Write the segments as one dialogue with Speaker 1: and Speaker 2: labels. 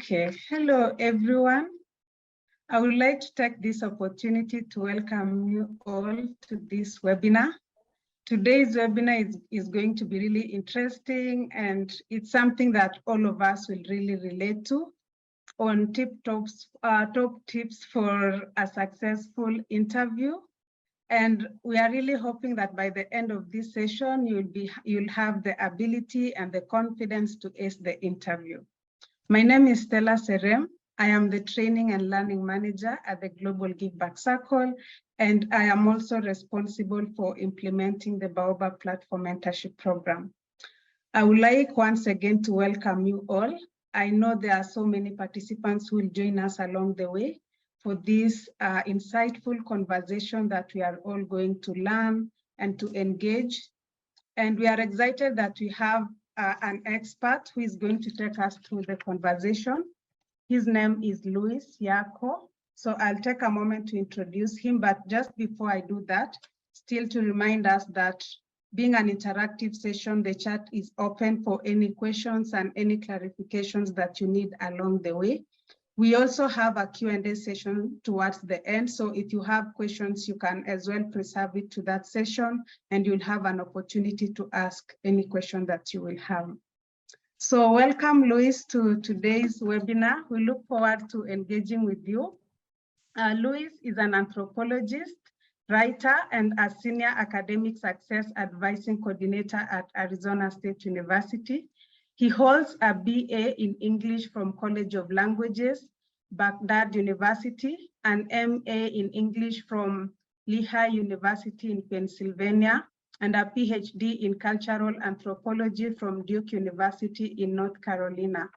Speaker 1: Okay, hello everyone. I would like to take this opportunity to welcome you all to this webinar. Today's webinar is going to be really interesting, and it's something that all of us will really relate to on top tips for a successful interview. And we are really hoping that by the end of this session, you'll have the ability and the confidence to ace the interview. My name is Stella Serem. I am the Training and Learning Manager at the Global Give Back Circle, and I am also responsible for implementing the Baobab Platform Mentorship Program. I would like once again to welcome you all. I know there are so many participants who will join us along the way for this insightful conversation that we are all going to learn and to engage. And we are excited that we have an expert who is going to take us through the conversation. His name is Yako. So I'll take a moment to introduce him, but just before I do that, still to remind us that being an interactive session, the chat is open for any questions and any clarifications that you need along the way. We also have a Q&A session towards the end. So if you have questions, you can as well preserve it to that session, and you'll have an opportunity to ask any question that you will have. So welcome, Luis, to today's webinar. We look forward to engaging with you. Luis is an anthropologist, writer, and a senior academic success advising coordinator at Arizona State University. He holds a BA in English from College of Languages, Baghdad University, an MA in English from Lehigh University in Pennsylvania, and a PhD in Cultural Anthropology from Duke University in North Carolina.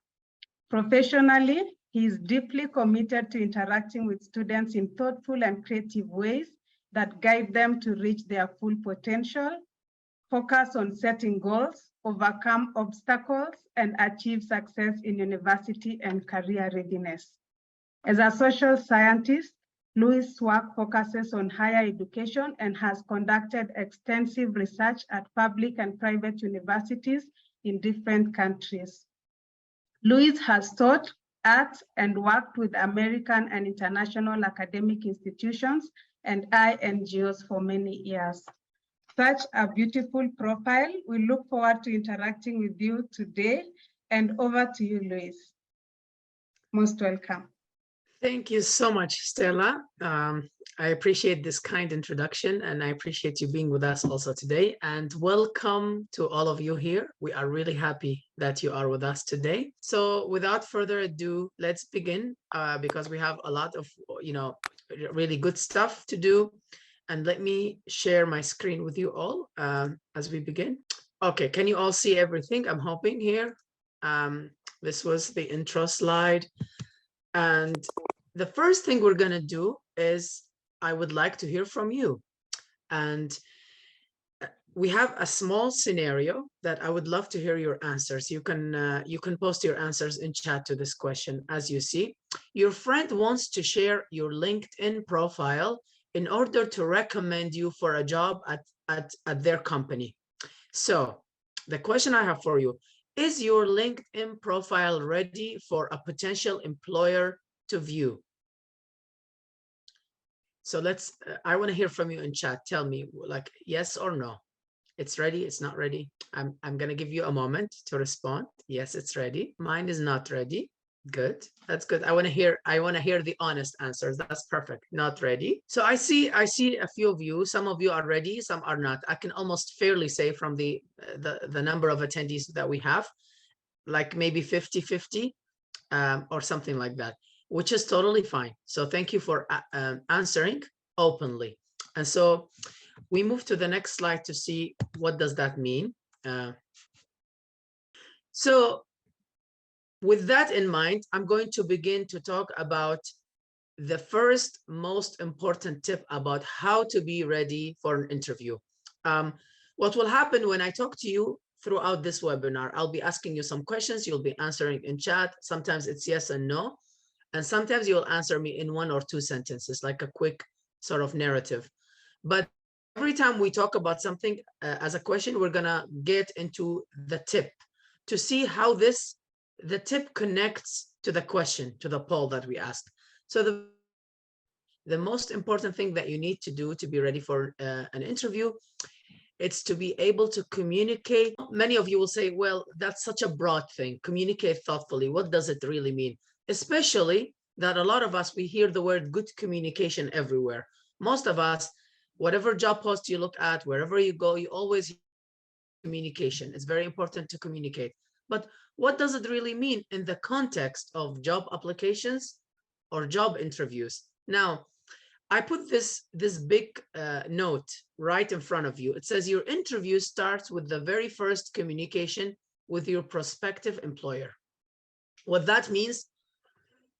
Speaker 1: Professionally, he is deeply committed to interacting with students in thoughtful and creative ways that guide them to reach their full potential, focus on setting goals, overcome obstacles, and achieve success in university and career readiness. As a social scientist, Luis' work focuses on higher education and has conducted extensive research at public and private universities in different countries. Luis has taught at and worked with American and international academic institutions and NGOs for many years. Such a beautiful profile. We look forward to interacting with you today, and over to you, Luis. Most welcome.
Speaker 2: Thank you so much, Stella. I appreciate this kind introduction, and I appreciate you being with us also today. And welcome to all of you here. We are really happy that you are with us today. So without further ado, let's begin because we have a lot of, really good stuff to do. And let me share my screen with you all as we begin. Okay, can you all see everything? I'm hoping here. This was the intro slide. And the first thing we're going to do is I would like to hear from you. And we have a small scenario that I would love to hear your answers. You can post your answers in chat to this question. As you see, your friend wants to share your LinkedIn profile in order to recommend you for a job at their company. So the question I have for you, is your LinkedIn profile ready for a potential employer to view? So I want to hear from you in chat. Tell me, like, yes or no. It's ready, it's not ready. I'm going to give you a moment to respond. Yes, it's ready. Mine is not ready. Good. That's good. I want to hear the honest answers. That's perfect. Not ready. So I see a few of you. Some of you are ready, some are not. I can almost fairly say from the number of attendees that we have, like maybe 50-50 or something like that, which is totally fine. So thank you for answering openly. And so we move to the next slide to see what does that mean. So with that in mind, I'm going to begin to talk about the first most important tip about how to be ready for an interview. What will happen when I talk to you throughout this webinar, I'll be asking you some questions, you'll be answering in chat. Sometimes it's yes and no, and sometimes you'll answer me in 1 or 2 sentences, like a quick sort of narrative. But every time we talk about something as a question, we're gonna get into the tip to see how the tip connects to the question, to the poll that we asked. So the most important thing that you need to do to be ready for an interview, it's to be able to communicate. Many of you will say, well, that's such a broad thing. Communicate thoughtfully. What does it really mean? Especially that a lot of us, we hear the word good communication everywhere. Most of us, whatever job post you look at, wherever you go, you always hear communication. It's very important to communicate. But what does it really mean in the context of job applications or job interviews? Now, I put this big note right in front of you. It says your interview starts with the very first communication with your prospective employer. What that means,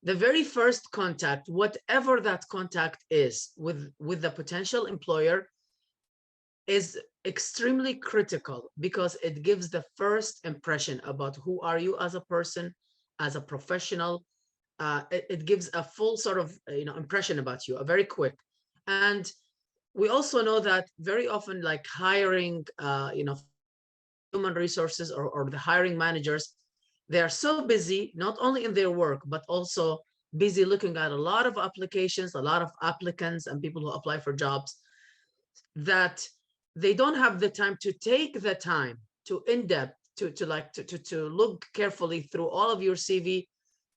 Speaker 2: the very first contact, whatever that contact is with the potential employer, is extremely critical because it gives the first impression about who are you as a person, as a professional. It gives a full sort of impression about you, a very quick. And we also know that very often, like hiring, human resources or the hiring managers, they are so busy, not only in their work, but also busy looking at a lot of applications, a lot of applicants and people who apply for jobs, that they don't have the time to take the time to in-depth, to look carefully through all of your CV,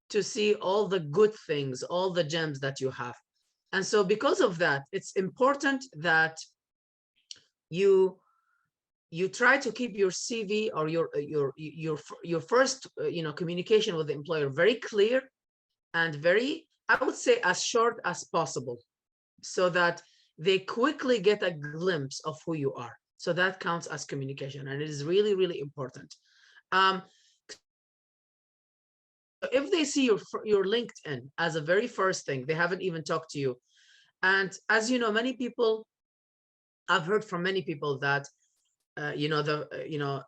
Speaker 2: to see all the good things, all the gems that you have. And so because of that, it's important that you try to keep your CV or your first communication with the employer very clear and very, I would say, as short as possible, so that they quickly get a glimpse of who you are. So that counts as communication, and it is really, really important. If they see your LinkedIn as a very first thing, they haven't even talked to you. And as you know, many people, I've heard from many people that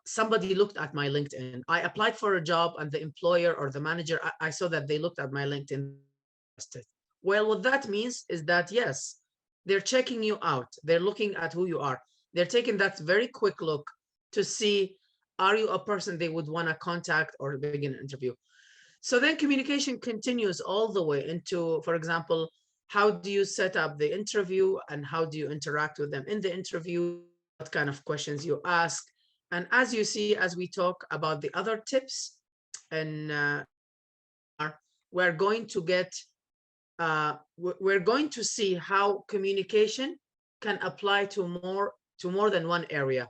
Speaker 2: somebody looked at my LinkedIn. I applied for a job and the employer or the manager, I saw that they looked at my LinkedIn. Well, what that means is that, yes, they're checking you out. They're looking at who you are. They're taking that very quick look to see, are you a person they would want to contact or begin an interview? So then communication continues all the way into, for example, how do you set up the interview and how do you interact with them in the interview? What kind of questions you ask? And as you see, as we talk about the other tips, and we're going to see how communication can apply to more than one area.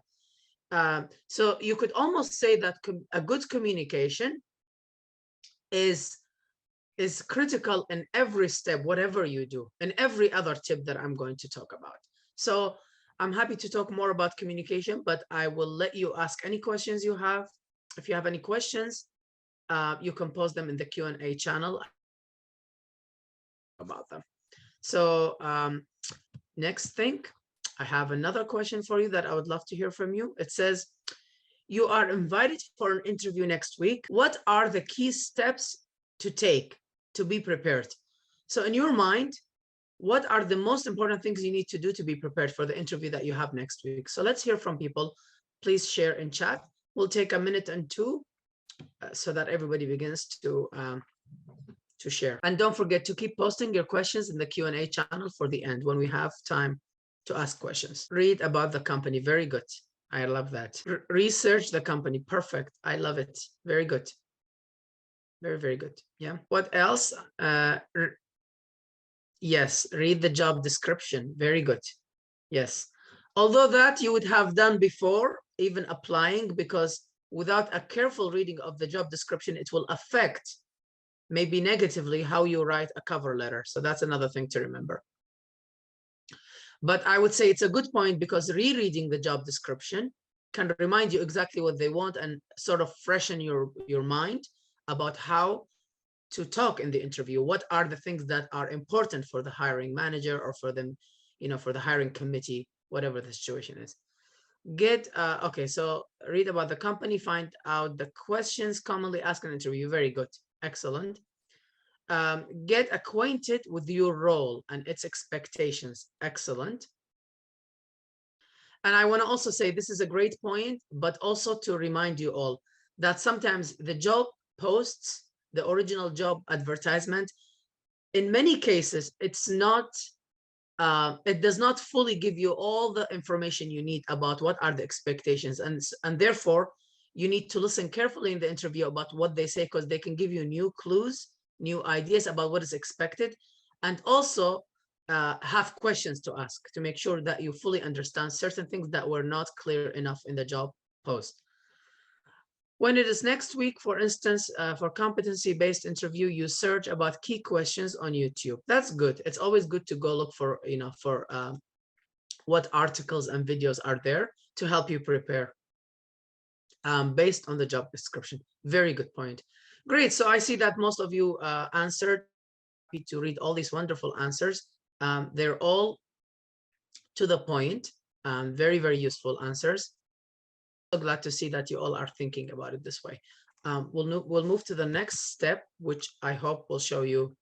Speaker 2: So you could almost say that a good communication is critical in every step, whatever you do, and every other tip that I'm going to talk about. So I'm happy to talk more about communication, but I will let you ask any questions you have. If you have any questions, you can post them in the Q&A channel about them. So next thing, I have another question for you that I would love to hear from you. It says, you are invited for an interview next week. What are the key steps to take to be prepared? So in your mind, what are the most important things you need to do to be prepared for the interview that you have next week? So let's hear from people. Please share in chat. We'll take a minute and two so that everybody begins to share. And don't forget to keep posting your questions in the Q&A channel for the end when we have time to ask questions. Read about the company. Very good. I love that. Research the company. Perfect. I love it. Very good. Very, very good. Yeah. What else? Yes. Read the job description. Very good. Yes. Although that you would have done before even applying, because without a careful reading of the job description, it will affect maybe negatively how you write a cover letter. So that's another thing to remember. But I would say it's a good point, because rereading the job description can remind you exactly what they want and sort of freshen your mind about how to talk in the interview. What are the things that are important for the hiring manager or for them, for the hiring committee, whatever the situation is. Okay, so read about the company, find out the questions commonly asked in an interview. Very good. Excellent. Get acquainted with your role and its expectations. Excellent. And I want to also say, this is a great point, but also to remind you all that sometimes the job posts, the original job advertisement, in many cases, it's not, it does not fully give you all the information you need about what are the expectations. And therefore, you need to listen carefully in the interview about what they say, because they can give you new clues, new ideas about what is expected, and also have questions to ask to make sure that you fully understand certain things that were not clear enough in the job post. When it is next week, for instance, for competency-based interview, you search about key questions on YouTube. That's good. It's always good to go look for, for what articles and videos are there to help you prepare based on the job description. Very good point. Great. So I see that most of you answered. Happy to read all these wonderful answers. They're all to the point. Very, very useful answers. So glad to see that you all are thinking about it this way. We'll move to the next step, which I hope will show you.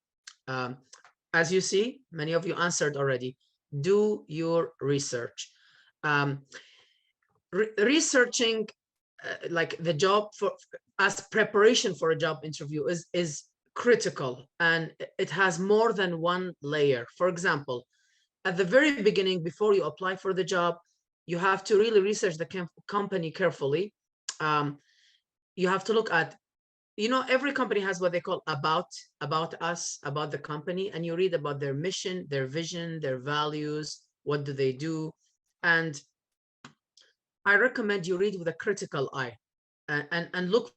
Speaker 2: As you see, many of you answered already. Do your research. Researching like the job as preparation for a job interview is critical, and it has more than one layer. For example, at the very beginning, before you apply for the job, you have to really research the company carefully. You have to look at, every company has what they call about us, about the company, and you read about their mission, their vision, their values, what do they do. And I recommend you read with a critical eye and look.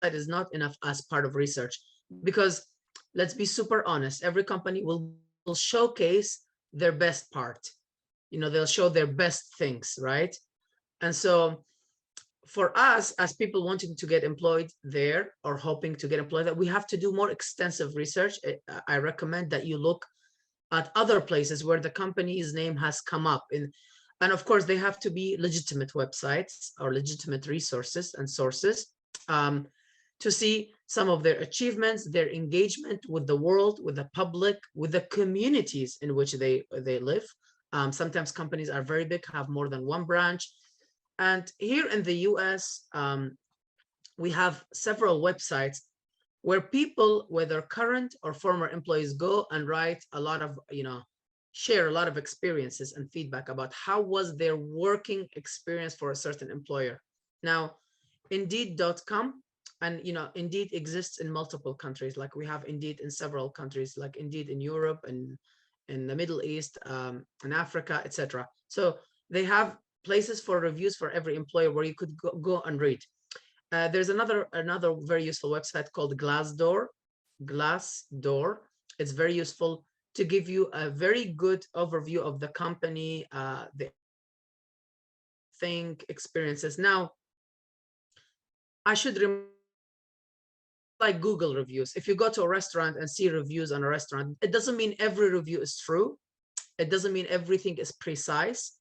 Speaker 2: That is not enough as part of research, because let's be super honest, every company will showcase their best part. They'll show their best things, right? And so for us, as people wanting to get employed there or hoping to get employed there, we have to do more extensive research. I recommend that you look at other places where the company's name has come up in, and of course they have to be legitimate websites or legitimate resources and sources, to see some of their achievements, their engagement with the world, with the public, with the communities in which they live. Sometimes companies are very big, have more than one branch. And here in the US, we have several websites where people, whether current or former employees, go and write a lot of, share a lot of experiences and feedback about how was their working experience for a certain employer. Now, Indeed.com, and Indeed exists in multiple countries. Like we have Indeed in several countries, like Indeed in Europe and in the Middle East, in Africa, etc. So they have places for reviews for every employer where you could go and read. There's another very useful website called Glassdoor. It's very useful to give you a very good overview of the company, the experiences. Now, I should remember, like Google reviews. If you go to a restaurant and see reviews on a restaurant, it doesn't mean every review is true. It doesn't mean everything is precise.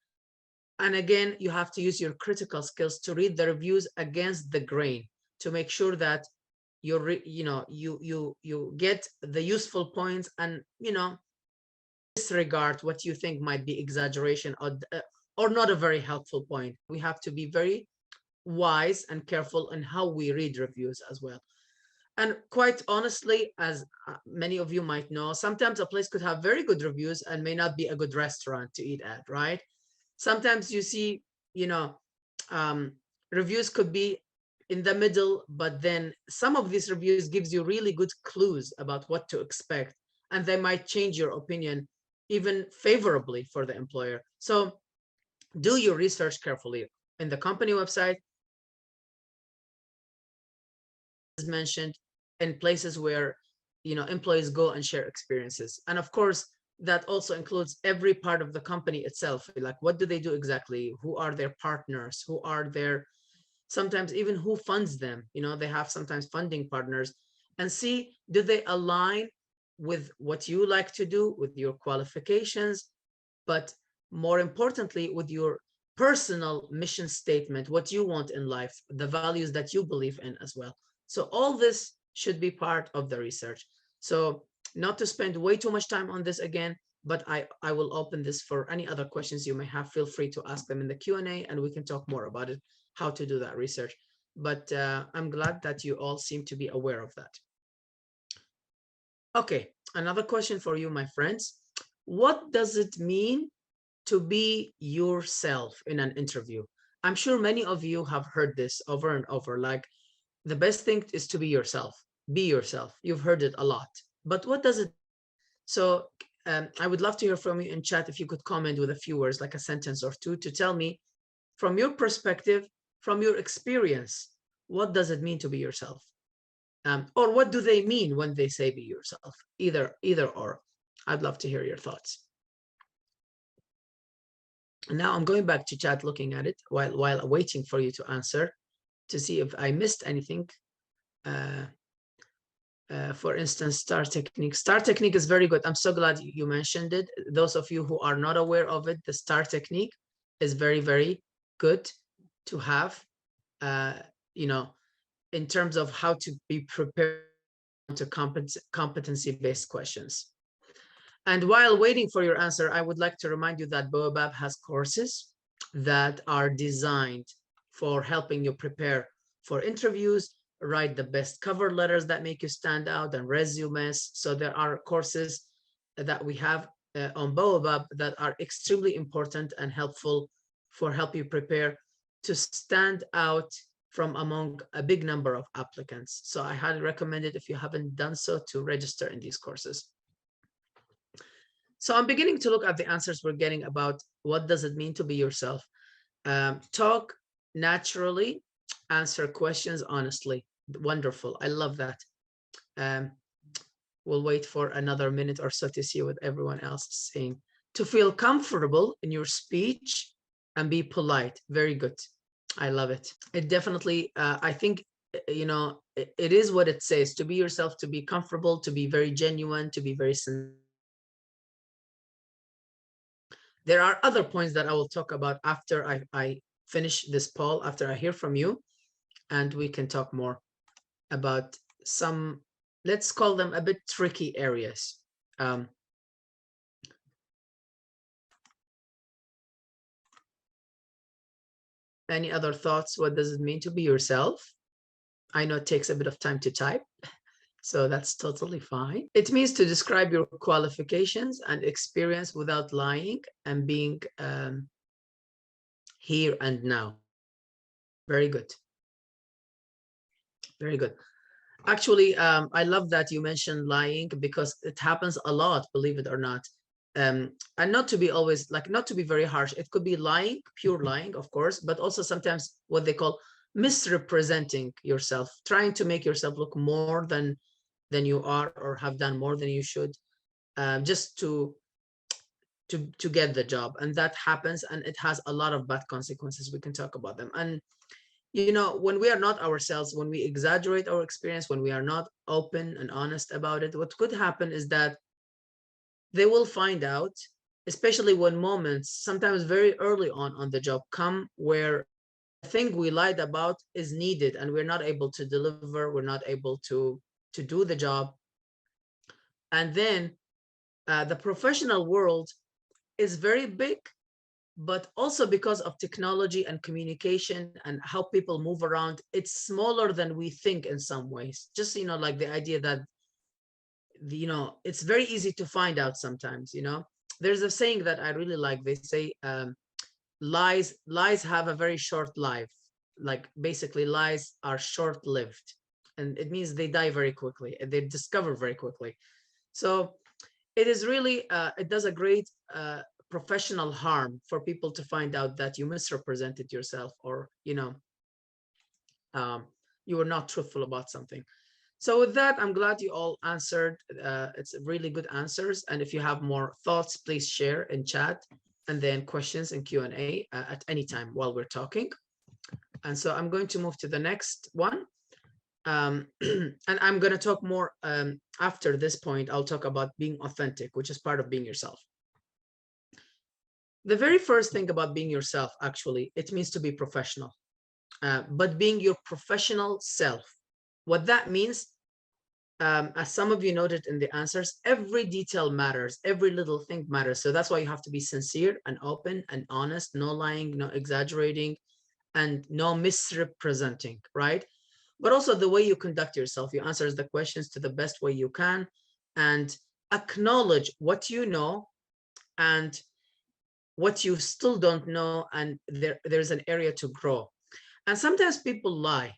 Speaker 2: And again, you have to use your critical skills to read the reviews against the grain to make sure that you get the useful points and disregard what you think might be exaggeration or not a very helpful point. We have to be very wise and careful in how we read reviews as well. And quite honestly, as many of you might know, sometimes a place could have very good reviews and may not be a good restaurant to eat at, right? Sometimes you see, reviews could be in the middle, but then some of these reviews gives you really good clues about what to expect, and they might change your opinion even favorably for the employer. So do your research carefully in the company website, as mentioned, in places where employees go and share experiences. And of course, that also includes every part of the company itself. Like, what do they do exactly? Who are their partners? Who are their, sometimes even who funds them? They have sometimes funding partners, and see, do they align with what you like to do, with your qualifications, but more importantly, with your personal mission statement, what you want in life, the values that you believe in as well. So all this should be part of the research. So not to spend way too much time on this again, but I will open this for any other questions you may have. Feel free to ask them in the Q&A, and we can talk more about it, how to do that research. but I'm glad that you all seem to be aware of that. Okay, another question for you, my friends. What does it mean to be yourself in an interview? I'm sure many of you have heard this over and over, like the best thing is to be yourself. Be yourself. You've heard it a lot. But what does it? So I would love to hear from you in chat if you could comment with a few words, like a sentence or two, to tell me from your perspective, from your experience, what does it mean to be yourself? Or what do they mean when they say be yourself? Either or. I'd love to hear your thoughts. And now I'm going back to chat, looking at it while waiting for you to answer, to see if I missed anything. For instance, star technique. Star technique is very good. I'm so glad you mentioned it. Those of you who are not aware of it, the star technique is very, very good to have, you know, in terms of how to be prepared to competency-based questions. And while waiting for your answer, I would like to remind you that Baobab has courses that are designed for helping you prepare for interviews, write the best cover letters that make you stand out, and resumes. So there are courses that we have on Baobab that are extremely important and helpful for help you prepare to stand out from among a big number of applicants. So I highly recommend it, if you haven't done so, to register in these courses. So I'm beginning to look at the answers we're getting about what does it mean to be yourself. Talk naturally, answer questions honestly. Wonderful. I love that. We'll wait for another minute or so to see what everyone else is saying. To feel comfortable in your speech and be polite. Very good. I love it. It definitely, I think, you know, it is what it says. To be yourself, to be comfortable, to be very genuine, to be very sincere. There are other points that I will talk about after I finish this poll, after I hear from you, and we can talk more about some, let's call them a bit tricky areas. Any other thoughts? What does it mean to be yourself? I know it takes a bit of time to type, so that's totally fine. It means to describe your qualifications and experience without lying and being here and now. Very good. Very good. Actually, I love that you mentioned lying, because it happens a lot, believe it or not. And not to be always, like, not to be very harsh. It could be lying, pure lying, of course, but also sometimes what they call misrepresenting yourself, trying to make yourself look more than you are, or have done more than you should, just to get the job. And that happens, and it has a lot of bad consequences. We can talk about them. And you know, when we are not ourselves, when we exaggerate our experience, when we are not open and honest about it, what could happen is that they will find out, especially when moments, sometimes very early on the job, come where the thing we lied about is needed and we're not able to deliver, we're not able to do the job. And then the professional world is very big, but also because of technology and communication and how people move around, it's smaller than we think in some ways. Just, you know, like the idea that, you know, it's very easy to find out sometimes, you know. There's a saying that I really like. They say lies have a very short life. Like, basically, lies are short-lived, and it means they die very quickly and they're discovered very quickly. So it is really, it does a great professional harm for people to find out that you misrepresented yourself, or, you know, you were not truthful about something. So with that, I'm glad you all answered. It's really good answers. And if you have more thoughts, please share in chat, and then questions and Q&A at any time while we're talking. And so I'm going to move to the next one. And I'm going to talk more after this point. I'll talk about being authentic, which is part of being yourself. The very first thing about being yourself, actually, it means to be professional, but being your professional self. What that means, as some of you noted in the answers, every detail matters, every little thing matters. So that's why you have to be sincere and open and honest, no lying, no exaggerating, and no misrepresenting, right? But also the way you conduct yourself. You answer the questions to the best way you can and acknowledge what you know and what you still don't know, and there's an area to grow. And sometimes people lie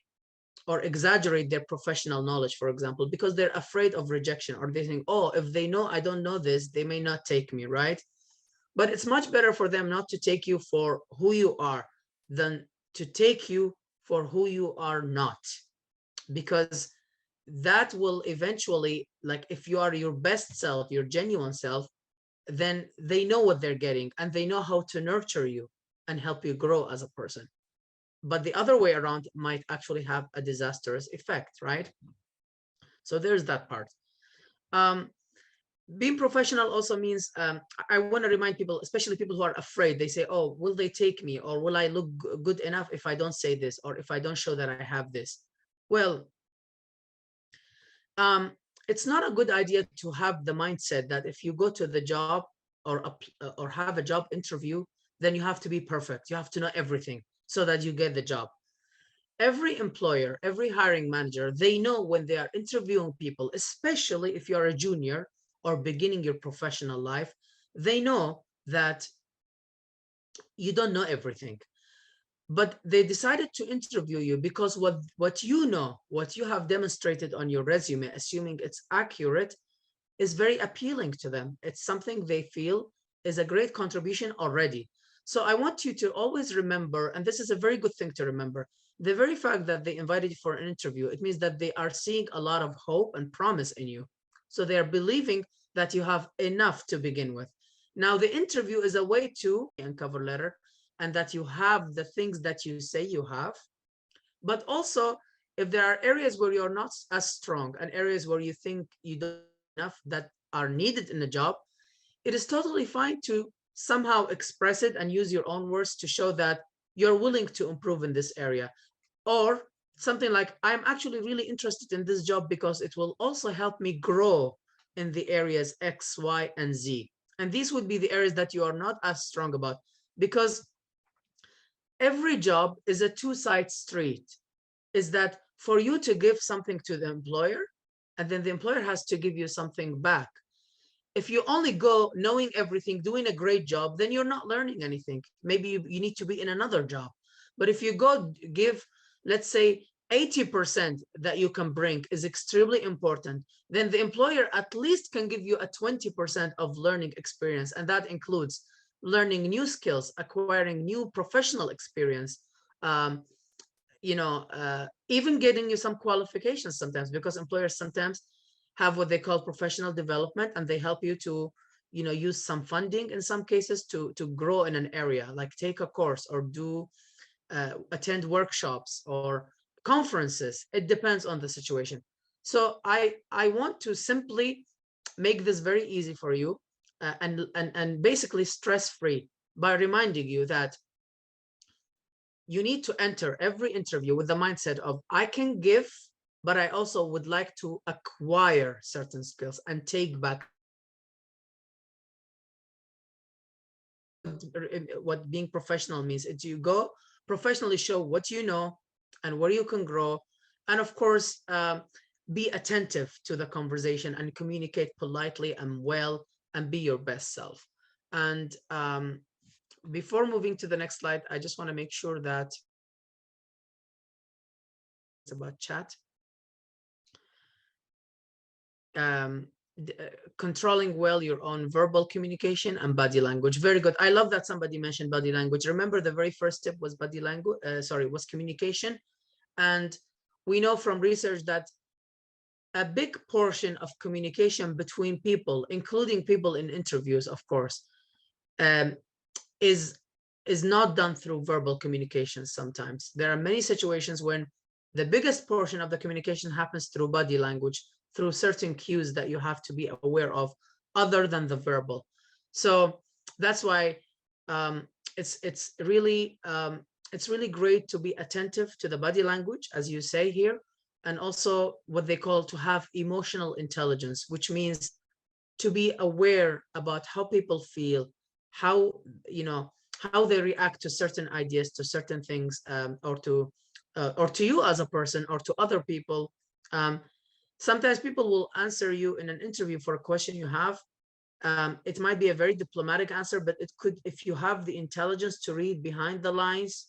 Speaker 2: or exaggerate their professional knowledge, for example, because they're afraid of rejection, or they think, oh, if they know I don't know this, they may not take me, right? But it's much better for them not to take you for who you are than to take you for who you are not, because that will eventually, like, if you are your best self, your genuine self, then they know what they're getting and they know how to nurture you and help you grow as a person. But the other way around might actually have a disastrous effect, right? So there's that part. Being professional also means, I want to remind people, especially people who are afraid, they say, oh, will they take me, or will I look good enough if I don't say this, or if I don't show that I have this? Well, it's not a good idea to have the mindset that if you go to the job or have a job interview, then you have to be perfect. You have to know everything so that you get the job. Every employer, every hiring manager, they know when they are interviewing people, especially if you're a junior or beginning your professional life, they know that you don't know everything. But they decided to interview you because what you know, what you have demonstrated on your resume, assuming it's accurate, is very appealing to them. It's something they feel is a great contribution already. So I want you to always remember, and this is a very good thing to remember, the very fact that they invited you for an interview, it means that they are seeing a lot of hope and promise in you. So they are believing that you have enough to begin with. Now, the interview is a way to cover letter, and that you have the things that you say you have. But also, if there are areas where you're not as strong and areas where you think you don't enough that are needed in the job, it is totally fine to somehow express it and use your own words to show that you're willing to improve in this area. Or something like, I'm actually really interested in this job because it will also help me grow in the areas X, Y, and Z. And these would be the areas that you are not as strong about, because every job is a two-sided street. Is that for you to give something to the employer, and then the employer has to give you something back. If you only go knowing everything, doing a great job, then you're not learning anything. Maybe you need to be in another job. But if you go give, let's say, 80% that you can bring is extremely important, then the employer at least can give you a 20% of learning experience. And that includes learning new skills, acquiring new professional experience, even getting you some qualifications sometimes, because employers sometimes have what they call professional development, and they help you to, use some funding in some cases to grow in an area, like take a course or do attend workshops or conferences. It depends on the situation. So I want to simply make this very easy for you, and basically stress-free, by reminding you that you need to enter every interview with the mindset of, I can give, but I also would like to acquire certain skills and take back. What being professional means is you go professionally, show what you know and where you can grow, and of course be attentive to the conversation and communicate politely and well, and be your best self. And before moving to the next slide, I just want to make sure that it's about chat. Controlling well your own verbal communication and body language. Very good. I love that somebody mentioned body language. Remember, the very first tip was body language, was communication. And we know from research that a big portion of communication between people, including people in interviews, of course, is not done through verbal communication. Sometimes there are many situations when the biggest portion of the communication happens through body language, through certain cues that you have to be aware of other than the verbal. So that's why it's really great to be attentive to the body language, as you say here, and also what they call to have emotional intelligence, which means to be aware about how people feel, how how they react to certain ideas, to certain things, or to you as a person, or to other people. Sometimes people will answer you in an interview for a question you have. It might be a very diplomatic answer, but it could, if you have the intelligence to read behind the lines,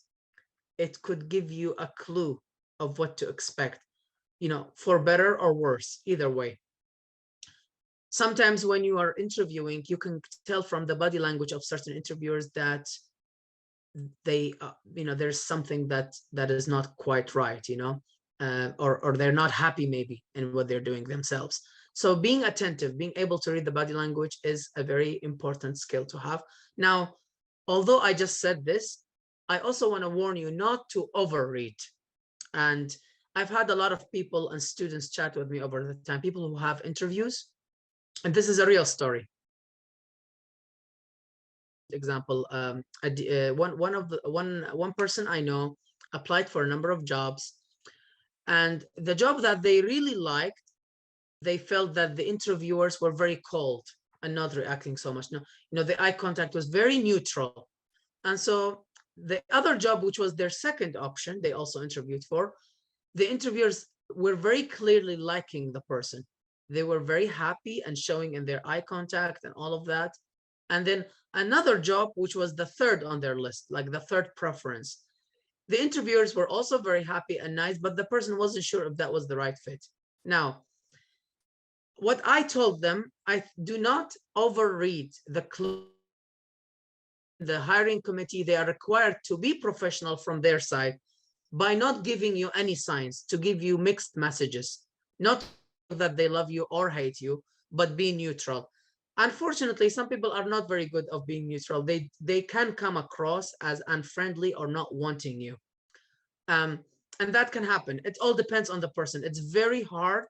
Speaker 2: it could give you a clue of what to expect, you know, for better or worse, either way. Sometimes when you are interviewing, you can tell from the body language of certain interviewers that they, you know, there's something that is not quite right, you know, or they're not happy maybe in what they're doing themselves. So being attentive, being able to read the body language is a very important skill to have. Now, although I just said this, I also want to warn you not to overread. And I've had a lot of people and students chat with me over the time, people who have interviews, and this is a real story. Example, one person I know applied for a number of jobs, and the job that they really liked, they felt that the interviewers were very cold and not reacting so much. No, you know, the eye contact was very neutral. And so the other job, which was their second option, they also interviewed for, the interviewers were very clearly liking the person. They were very happy and showing in their eye contact and all of that. And then another job, which was the third on their list, like the third preference, the interviewers were also very happy and nice, but the person wasn't sure if that was the right fit. Now, what I told them, I do not overread the hiring committee. They are required to be professional from their side by not giving you any signs, to give you mixed messages, not that they love you or hate you, but be neutral. Unfortunately, some people are not very good of being neutral. They can come across as unfriendly or not wanting you. And that can happen. It all depends on the person. It's very hard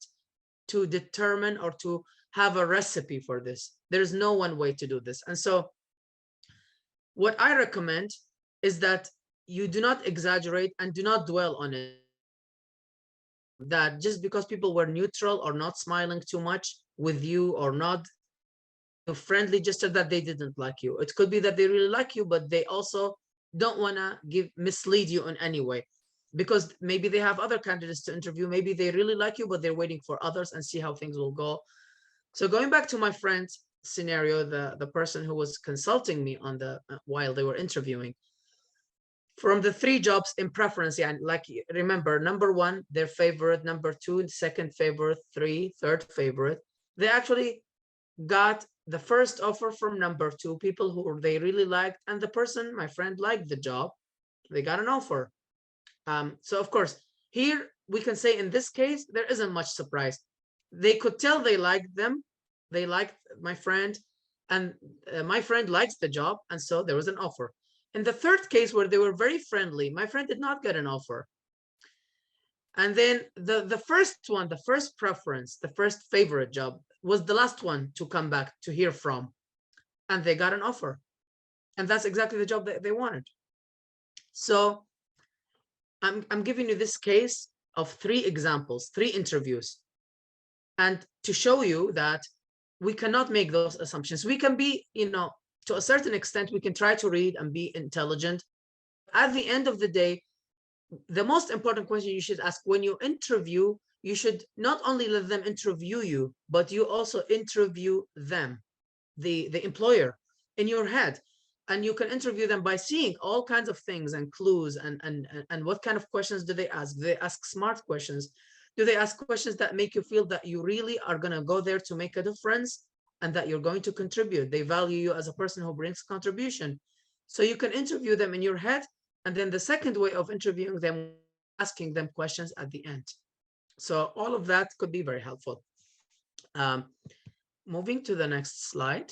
Speaker 2: to determine or to have a recipe for this. There's no one way to do this. And so what I recommend is that you do not exaggerate and do not dwell on it. That just because people were neutral or not smiling too much with you or not friendly, just that they didn't like you. It could be that they really like you, but they also don't want to mislead you in any way, because maybe they have other candidates to interview. Maybe they really like you, but they're waiting for others and see how things will go. So going back to my friend's scenario, the person who was consulting me on the while they were interviewing, from the three jobs in preference, and like, remember, number one, their favorite, number two, second favorite, three, third favorite, they actually got the first offer from number two, people who they really liked, and the person, my friend, liked the job. They got an offer. So of course, here we can say in this case, there isn't much surprise. They could tell they liked them. They liked my friend, and my friend likes the job, and so there was an offer. In the third case, where they were very friendly, my friend did not get an offer. And then the first one, the first preference, the first favorite job was the last one to come back to hear from, and they got an offer. And that's exactly the job that they wanted. So I'm giving you this case of three examples, three interviews, and to show you that we cannot make those assumptions. We can be, you know, to a certain extent, we can try to read and be intelligent. At the end of the day, the most important question you should ask when you interview, you should not only let them interview you, but you also interview them, the employer, in your head. And you can interview them by seeing all kinds of things and clues and what kind of questions do they ask? Do they ask smart questions? Do they ask questions that make you feel that you really are going to go there to make a difference and that you're going to contribute? They value you as a person who brings contribution. So you can interview them in your head. And then the second way of interviewing them, asking them questions at the end. So all of that could be very helpful. Moving to the next slide.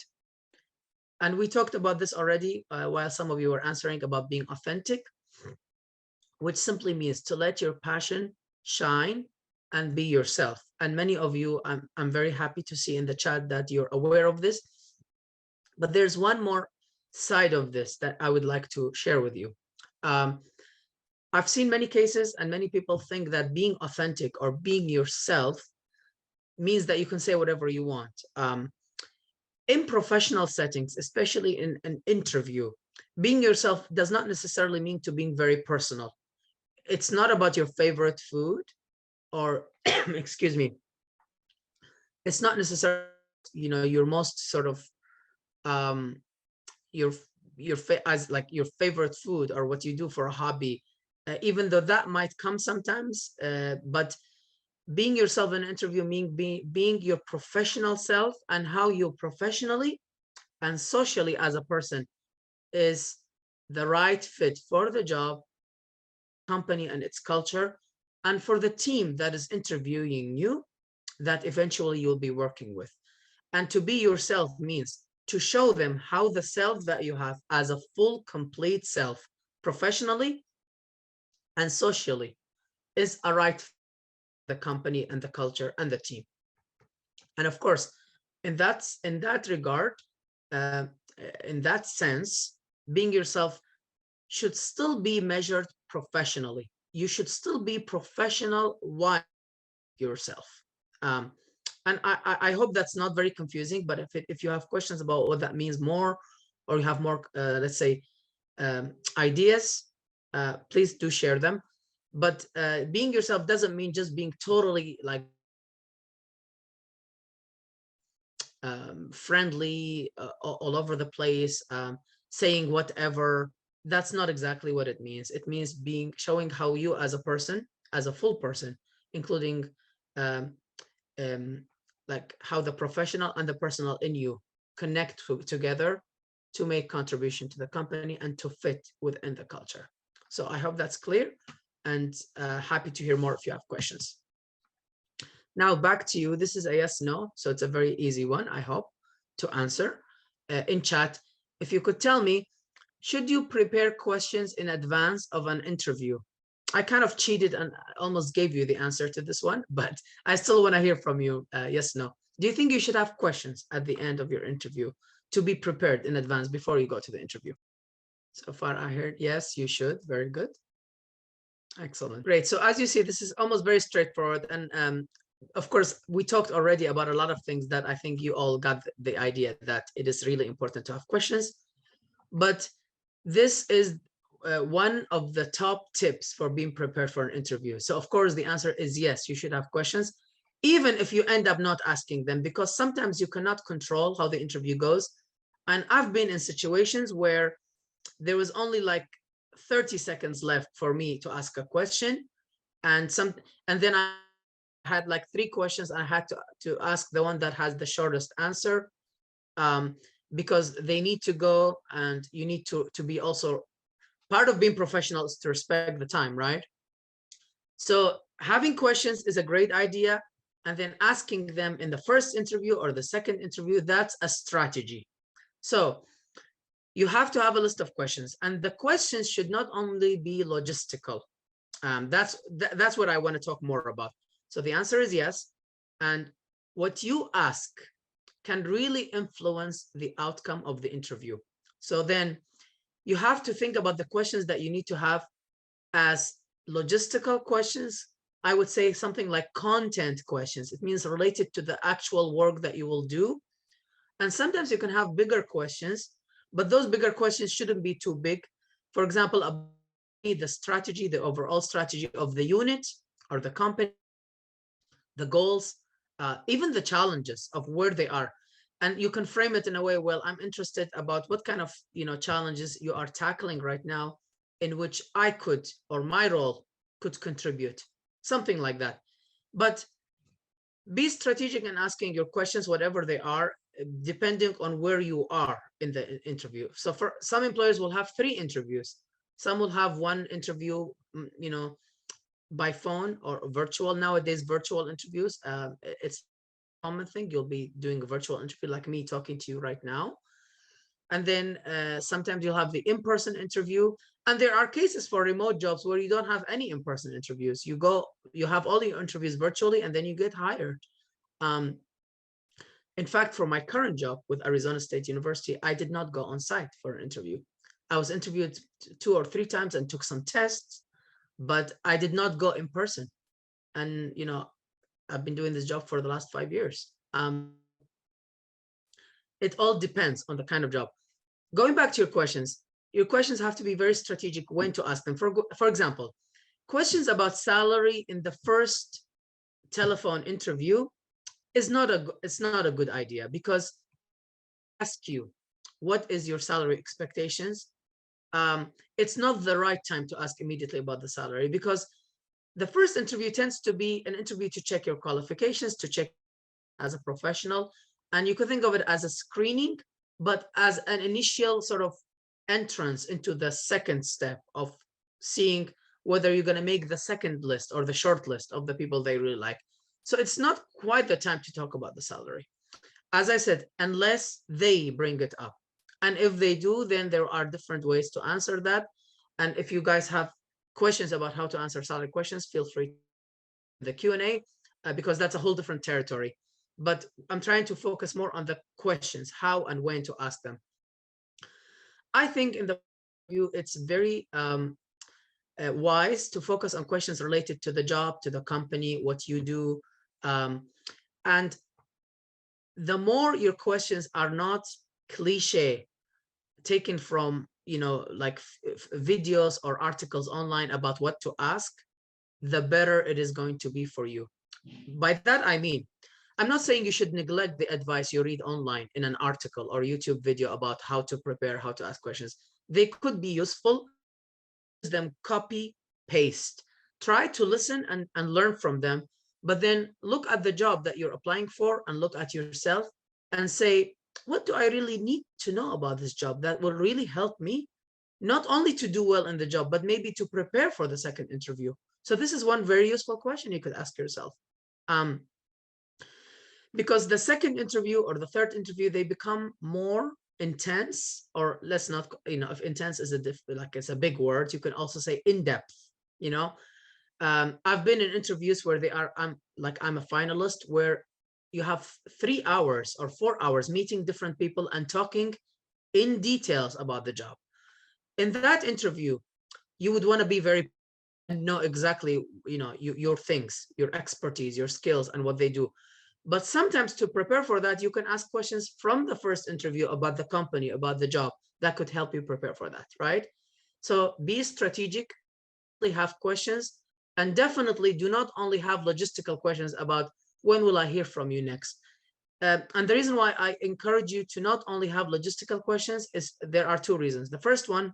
Speaker 2: And we talked about this already while some of you were answering about being authentic, which simply means to let your passion shine and be yourself. And many of you, I'm very happy to see in the chat that you're aware of this. But there's one more side of this that I would like to share with you. I've seen many cases, and many people think that being authentic or being yourself means that you can say whatever you want. In professional settings, especially in an interview, being yourself does not necessarily mean to being very personal. It's not about your favorite food or, excuse me, it's not necessarily, your most sort of, your as like your favorite food or what you do for a hobby, even though that might come sometimes, but being yourself in an interview means being your professional self, and how you professionally and socially as a person is the right fit for the job, company and its culture, and for the team that is interviewing you, that eventually you'll be working with. And to be yourself means to show them how the self that you have as a full, complete self, professionally and socially, is a right fit for the company and the culture and the team. And of course, in that regard, in that sense, being yourself should still be measured professionally. You should still be professional while yourself. And I hope that's not very confusing, but if you have questions about what that means more, or you have more, let's say, ideas, please do share them. But being yourself doesn't mean just being totally like friendly, all over the place, saying whatever. That's not exactly what it means. It means showing how you as a person, as a full person, including like how the professional and the personal in you connect together to make contribution to the company and to fit within the culture. So I hope that's clear, and happy to hear more if you have questions. Now back to you. This is a yes, no. So it's a very easy one, I hope, to answer. In chat, if you could tell me, should you prepare questions in advance of an interview? I kind of cheated and almost gave you the answer to this one, but I still want to hear from you. Yes, no. Do you think you should have questions at the end of your interview to be prepared in advance before you go to the interview? So far I heard yes, you should. Very good. Excellent. Great. So as you see, this is almost very straightforward. And of course, we talked already about a lot of things that I think you all got the idea that it is really important to have questions. But this is one of the top tips for being prepared for an interview. So of course, the answer is yes, you should have questions, even if you end up not asking them, because sometimes you cannot control how the interview goes. And I've been in situations where there was only like 30 seconds left for me to ask a question, and then I had like 3 questions. I had to ask the one that has the shortest answer, because they need to go, and you need to be also, part of being professional is to respect the time, right? So having questions is a great idea, and then asking them in the first interview or the second interview, that's a strategy. So you have to have a list of questions, and the questions should not only be logistical. That's what I want to talk more about. So the answer is yes, and what you ask can really influence the outcome of the interview. So then you have to think about the questions that you need to have as logistical questions. I would say something like content questions. It means related to the actual work that you will do. And sometimes you can have bigger questions, but those bigger questions shouldn't be too big. For example, the strategy, the overall strategy of the unit or the company, the goals, even the challenges of where they are. And you can frame it in a way, well, I'm interested about what kind of challenges you are tackling right now, in which I could, or my role could contribute, something like that. But be strategic in asking your questions, whatever they are, depending on where you are in the interview. So for some employers will have 3 interviews. Some will have 1 interview, by phone or virtual. Nowadays, virtual interviews, it's a common thing. You'll be doing a virtual interview like me talking to you right now. And then sometimes you'll have the in-person interview. And there are cases for remote jobs where you don't have any in-person interviews. You have all your interviews virtually, and then you get hired. In fact, for my current job with Arizona State University, I did not go on site for an interview. I was interviewed 2 or 3 times and took some tests, but I did not go in person. And, I've been doing this job for the last 5 years. It all depends on the kind of job. Going back to your questions, your questions have to be very strategic when to ask them. For example, questions about salary in the first telephone interview it's not a good idea, because ask you what is your salary expectations. It's not the right time to ask immediately about the salary, because the first interview tends to be an interview to check your qualifications, to check as a professional, and you could think of it as a screening, but as an initial sort of entrance into the second step of seeing whether you're going to make the second list or the short list of the people they really like. So it's not quite the time to talk about the salary, as I said, unless they bring it up. And if they do, then there are different ways to answer that. And if you guys have questions about how to answer salary questions, feel free to the Q&A, because that's a whole different territory. But I'm trying to focus more on the questions, how and when to ask them. I think in the view, it's very wise to focus on questions related to the job, to the company, what you do. And the more your questions are not cliche, taken from, like videos or articles online about what to ask, the better it is going to be for you. By that, I mean, I'm not saying you should neglect the advice you read online in an article or YouTube video about how to prepare, how to ask questions. They could be useful. Them copy, paste. Try to listen and learn from them, but then look at the job that you're applying for and look at yourself and say, what do I really need to know about this job that will really help me, not only to do well in the job, but maybe to prepare for the second interview? So this is one very useful question you could ask yourself. Because the second interview or the third interview, they become more intense, or let's not, if intense is it's a big word, you can also say in-depth. I've been in interviews where I'm a finalist, where you have 3 hours or 4 hours meeting different people and talking in details about the job. In that interview, you would want to be very know exactly, your things, your expertise, your skills, and what they do. But sometimes to prepare for that, you can ask questions from the first interview about the company, about the job, that could help you prepare for that, right? So be strategic, have questions, and definitely do not only have logistical questions about when will I hear from you next. And the reason why I encourage you to not only have logistical questions is there are 2 reasons. The first one,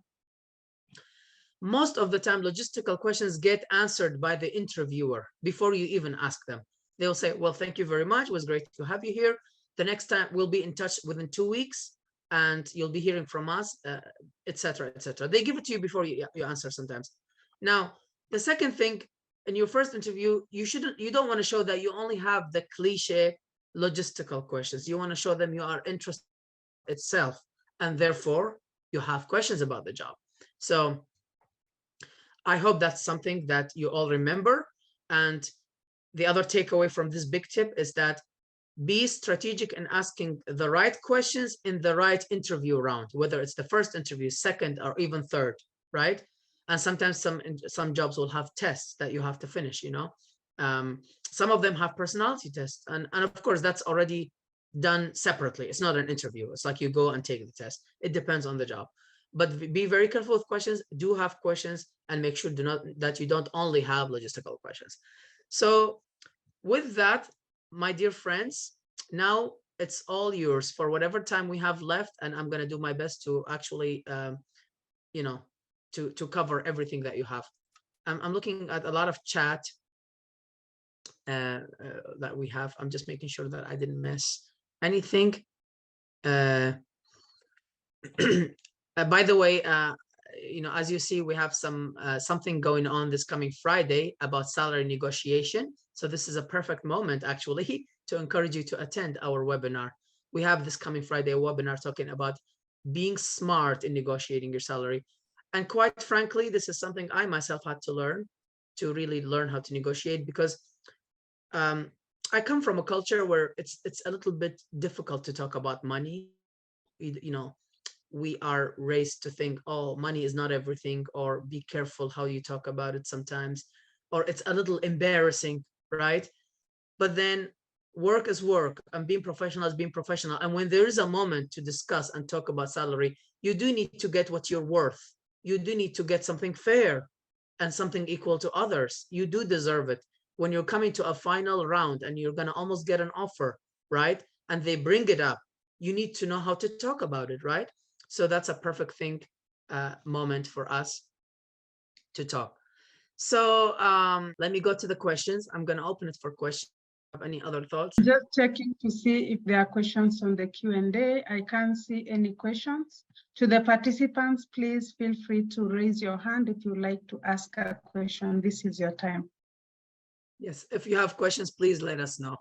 Speaker 2: most of the time, logistical questions get answered by the interviewer before you even ask them. They'll say, well, thank you very much. It was great to have you here. The next time we'll be in touch within 2 weeks and you'll be hearing from us, etc., etc. They give it to you before you answer sometimes. Now, the second thing, in your first interview, you don't want to show that you only have the cliche logistical questions. You want to show them you are interested in itself, and therefore you have questions about the job. So I hope that's something that you all remember. And the other takeaway from this big tip is that be strategic in asking the right questions in the right interview round, whether it's the first interview, second, or even third, right? And sometimes some jobs will have tests that you have to finish, some of them have personality tests. And of course, that's already done separately. It's not an interview. It's like you go and take the test. It depends on the job. But be very careful with questions. Do have questions, and make sure that you don't only have logistical questions. So with that, my dear friends, now it's all yours for whatever time we have left, and I'm going to do my best to actually, to cover everything that you have. I'm looking at a lot of chat that we have. I'm just making sure that I didn't miss anything. By the way, as you see, we have something going on this coming Friday about salary negotiation. So this is a perfect moment, actually, to encourage you to attend our webinar. We have this coming Friday webinar talking about being smart in negotiating your salary. And quite frankly, this is something I myself had to learn, to really learn how to negotiate, because I come from a culture where it's a little bit difficult to talk about money. We are raised to think, oh, money is not everything, or be careful how you talk about it sometimes, or it's a little embarrassing, right? But then work is work and being professional is being professional. And when there is a moment to discuss and talk about salary, you do need to get what you're worth. You do need to get something fair and something equal to others. You do deserve it. When you're coming to a final round and you're going to almost get an offer, right? And they bring it up, you need to know how to talk about it, right? So that's a perfect thing, moment for us to talk. So let me go to the questions. I'm going to open it for questions. Have any other thoughts?
Speaker 1: Just checking to see if there are questions on the Q&A. I can't see any questions. To the participants, please feel free to raise your hand if you'd like to ask a question. This is your time.
Speaker 2: Yes, if you have questions, please let us know.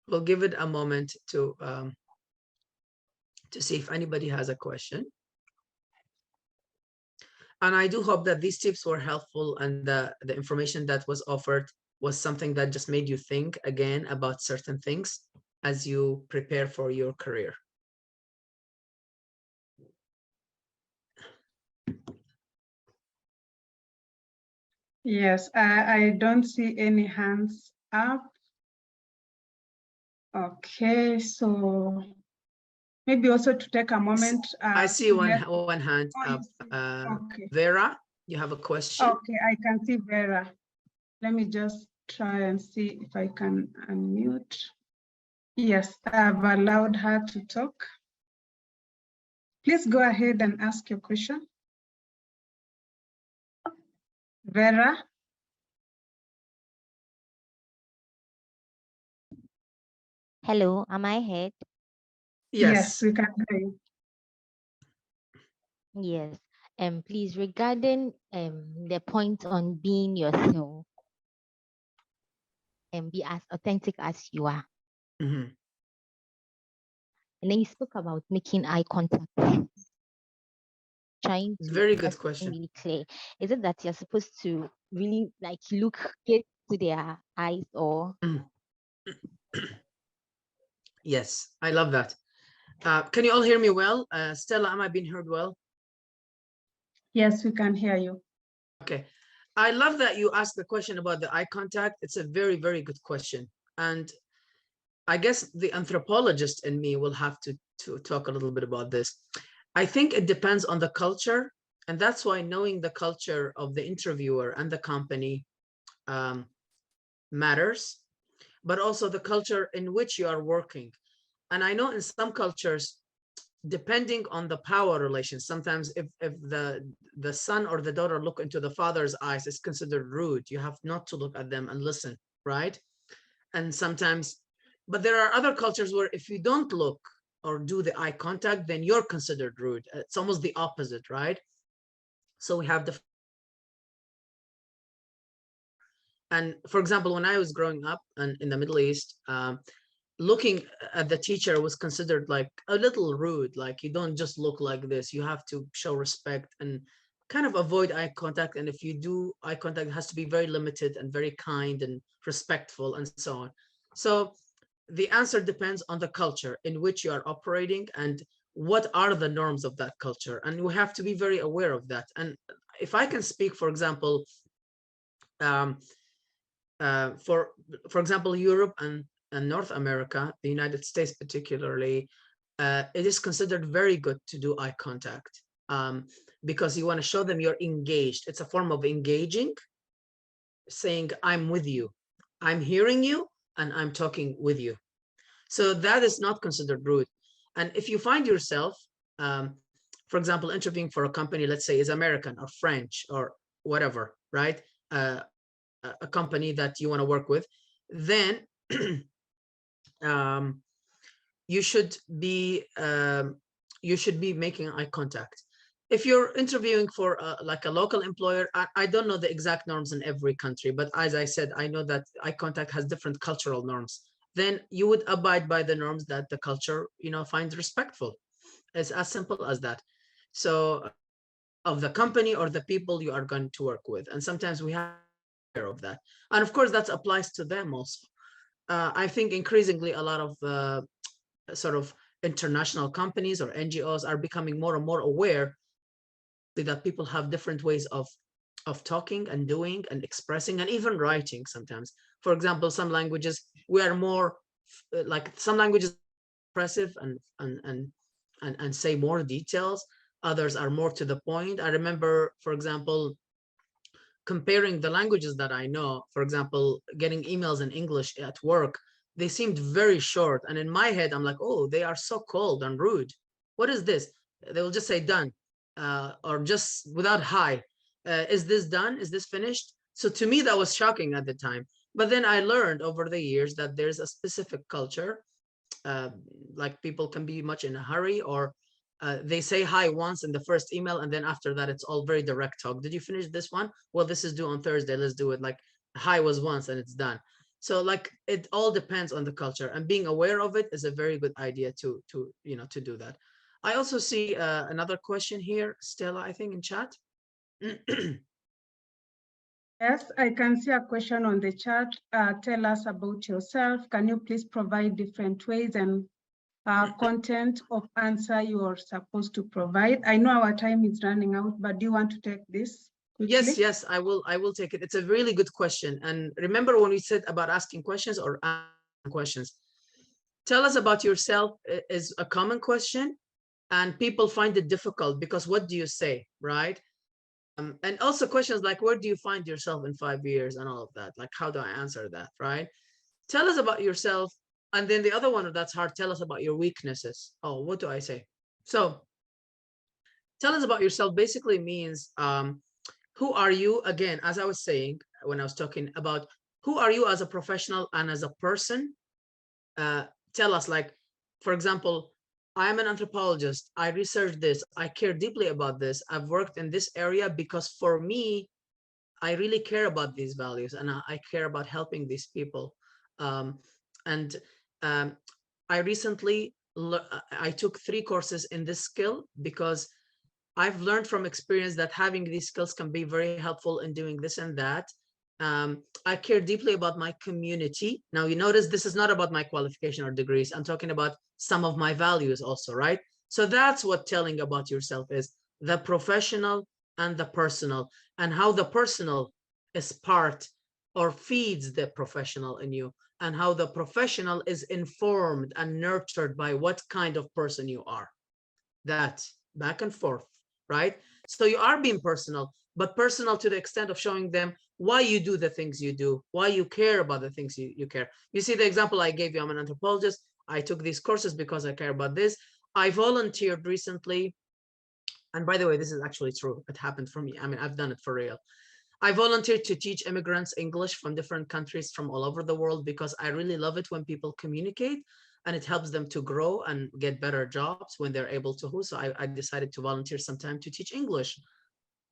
Speaker 2: We'll give it a moment to see if anybody has a question. And I do hope that these tips were helpful and the information that was offered was something that just made you think again about certain things as you prepare for your career.
Speaker 1: Yes, I don't see any hands up. Okay, so maybe also to take a moment.
Speaker 2: I see one hand up.
Speaker 1: Okay.
Speaker 2: Vera, you have a question?
Speaker 1: Okay, I can see Vera. Let me just try and see if I can unmute. Yes, I've allowed her to talk. Please go ahead and ask your question. Vera?
Speaker 3: Hello, am I heard?
Speaker 1: Yes, we can hear you.
Speaker 3: Yes. Please, regarding the point on being yourself and be as authentic as you are.
Speaker 2: Mm-hmm.
Speaker 3: And then you spoke about making eye contact. Trying to
Speaker 2: Very good question.
Speaker 3: really clear. Is it that you're supposed to really like get to their eyes or?
Speaker 2: Yes, I love that. Can you all hear me well? Stella, am I being heard well?
Speaker 1: Yes, we can hear you.
Speaker 2: Okay. I love that you asked the question about the eye contact. It's a very, very good question. And I guess the anthropologist in me will have to talk a little bit about this. I think it depends on the culture. And that's why knowing the culture of the interviewer and the company matters, but also the culture in which you are working. And I know in some cultures, depending on the power relations, sometimes if the son or the daughter look into the father's eyes, it's considered rude. You have not to look at them and listen, right? And sometimes, but there are other cultures where if you don't look or do the eye contact, then you're considered rude. It's almost the opposite, right? So we have the, and for example, when I was growing up in the Middle East, looking at the teacher was considered like a little rude. Like, you don't just look like this, you have to show respect and kind of avoid eye contact. And if you do eye contact, it has to be very limited and very kind and respectful and so on. So the answer depends on the culture in which you are operating and what are the norms of that culture. And we have to be very aware of that. And if I can speak, for example, for example, Europe and North America, the United States particularly, it is considered very good to do eye contact because you want to show them you're engaged. It's a form of engaging, saying, I'm with you, I'm hearing you, and I'm talking with you. So that is not considered rude. And if you find yourself, for example, interviewing for a company, let's say is American or French or whatever, right? A company that you want to work with, then you should be making eye contact. If you're interviewing for like a local employer, I don't know the exact norms in every country, but as I said, I know that eye contact has different cultural norms. Then you would abide by the norms that the culture, finds respectful. It's as simple as that. So of the company or the people you are going to work with. And sometimes we have of that, and of course that applies to them also. I think increasingly a lot of sort of international companies or NGOs are becoming more and more aware that people have different ways of of talking and doing and expressing and even writing sometimes. For example, some languages we are more like some languages expressive and say more details. Others are more to the point. I remember, for example, comparing the languages that I know, for example, getting emails in English at work, they seemed very short. And in my head, I'm like, oh, they are so cold and rude. What is this? They will just say done, or just without hi. Is this done? Is this finished? So to me, that was shocking at the time. But then I learned over the years that there's a specific culture, uh, like people can be much in a hurry, or they say hi once in the first email, and then after that it's all very direct talk. Did you finish this one? Well, this is due on Thursday, let's do it. Like hi was once and it's done. So like it all depends on the culture, and being aware of it is a very good idea to to do that. I also see another question here, Stella, I think in chat.
Speaker 1: Yes, I can see a question on the chat. Tell us about yourself. Can you please provide different ways and content of answer you are supposed to provide? I know our time is running out, but do you want to take this quickly?
Speaker 2: Yes, I will take it. It's a really good question. And remember when we said about asking questions or answering questions, tell us about yourself is a common question, and people find it difficult because what do you say, right? And also questions like, where do you find yourself in 5 years and all of that? Like, how do I answer that, right? Tell us about yourself. And then the other one that's hard, tell us about your weaknesses. Oh, what do I say? So tell us about yourself basically means, who are you? Again, as I was saying, when I was talking about who are you as a professional and as a person, tell us, like, for example, I am an anthropologist. I research this. I care deeply about this. I've worked in this area because for me, I really care about these values and I care about helping these people. And I recently, I took 3 courses in this skill because I've learned from experience that having these skills can be very helpful in doing this and that. I care deeply about my community. Now, you notice this is not about my qualification or degrees. I'm talking about some of my values also, right? So that's what telling about yourself is, the professional and the personal, and how the personal is part or feeds the professional in you, and how the professional is informed and nurtured by what kind of person you are. That back and forth, right? So you are being personal, but personal to the extent of showing them why you do the things you do, why you care about the things you care. You see the example I gave you, I'm an anthropologist. I took these courses because I care about this. I volunteered recently. And by the way, this is actually true. It happened for me. I mean, I've done it for real. I volunteered to teach immigrants English from different countries from all over the world because I really love it when people communicate and it helps them to grow and get better jobs when they're able to. So I decided to volunteer some time to teach English,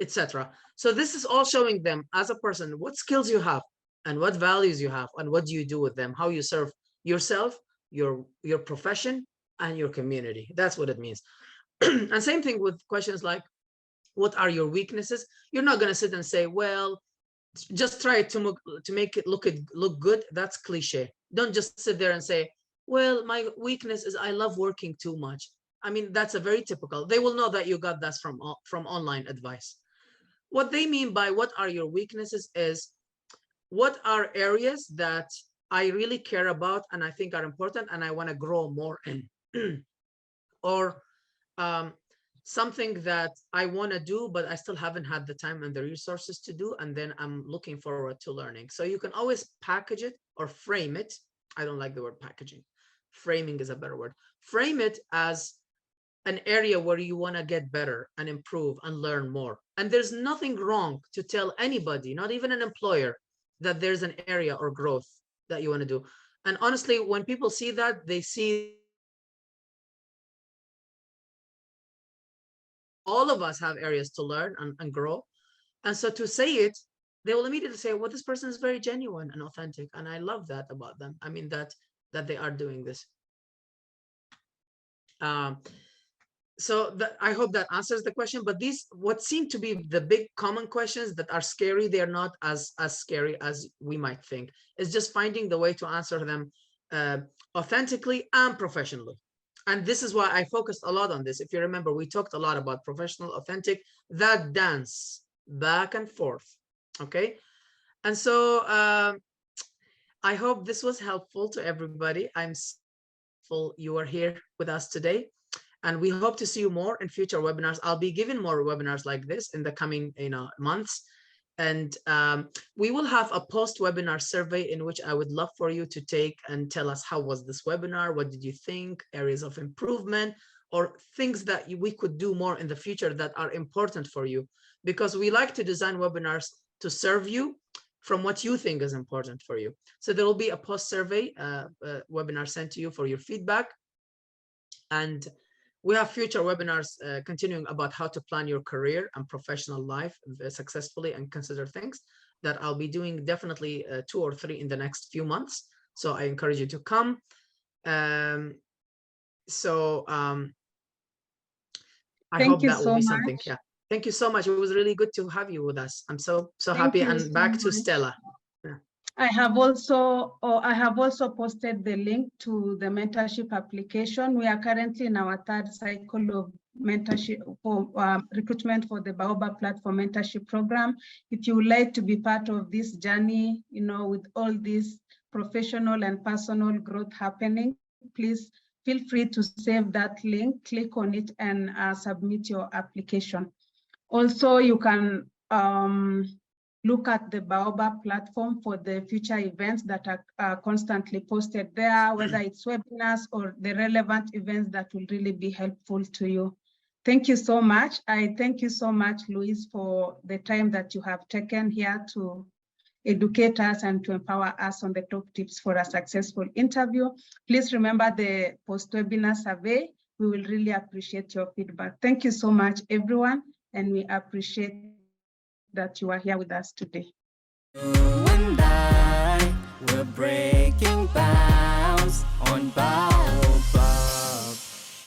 Speaker 2: etc. So this is all showing them as a person what skills you have and what values you have and what do you do with them, how you serve yourself, your profession, and your community. That's what it means. And same thing with questions like, what are your weaknesses? You're not going to sit and say, well, just try to make it look good. That's cliche. Don't just sit there and say, well, my weakness is I love working too much. I mean, that's a very typical. They will know that you got that from online advice. What they mean by what are your weaknesses is, what are areas that I really care about and I think are important and I want to grow more in. Or something that I want to do, but I still haven't had the time and the resources to do, and then I'm looking forward to learning. So you can always package it or frame it. I don't like the word packaging. Framing is a better word. Frame it as an area where you want to get better and improve and learn more. And there's nothing wrong to tell anybody, not even an employer, that there's an area or growth that you want to do. And honestly, when people see that, they see all of us have areas to learn and grow. And so to say it, they will immediately say, well, this person is very genuine and authentic. And I love that about them. I mean, that they are doing this. So I hope that answers the question. But these, what seem to be the big common questions that are scary, they're not as scary as we might think. It's just finding the way to answer them authentically and professionally. And this is why I focused a lot on this. If you remember, we talked a lot about professional, authentic, that dance back and forth. Okay. And so I hope this was helpful to everybody. I'm grateful you are here with us today. And we hope to see you more in future webinars. I'll be giving more webinars like this in the coming months. And we will have a post-webinar survey in which I would love for you to take and tell us how was this webinar, what did you think, areas of improvement, or things that we could do more in the future that are important for you. Because we like to design webinars to serve you from what you think is important for you. So there will be a post-survey webinar sent to you for your feedback. And we have future webinars continuing about how to plan your career and professional life successfully and consider things that I'll be doing definitely 2 or 3 in the next few months. So I encourage you to come. I hope that will be something. Yeah. Thank you so much. It was really good to have you with us. I'm so happy. And back to Stella. Yeah.
Speaker 1: I have also posted the link to the mentorship application. We are currently in our 3rd cycle of mentorship for recruitment for the Baobab platform mentorship program. If you would like to be part of this journey, with all this professional and personal growth happening, please feel free to save that link, click on it, and submit your application. Also, you can look at the Baobab platform for the future events that are constantly posted there, whether it's webinars or the relevant events that will really be helpful to you. Thank you so much. I thank you so much, Louise, for the time that you have taken here to educate us and to empower us on the top tips for a successful interview. Please remember the post-webinar survey. We will really appreciate your feedback. Thank you so much, everyone, and we appreciate that you are here with us today.
Speaker 4: You and I, we're breaking back.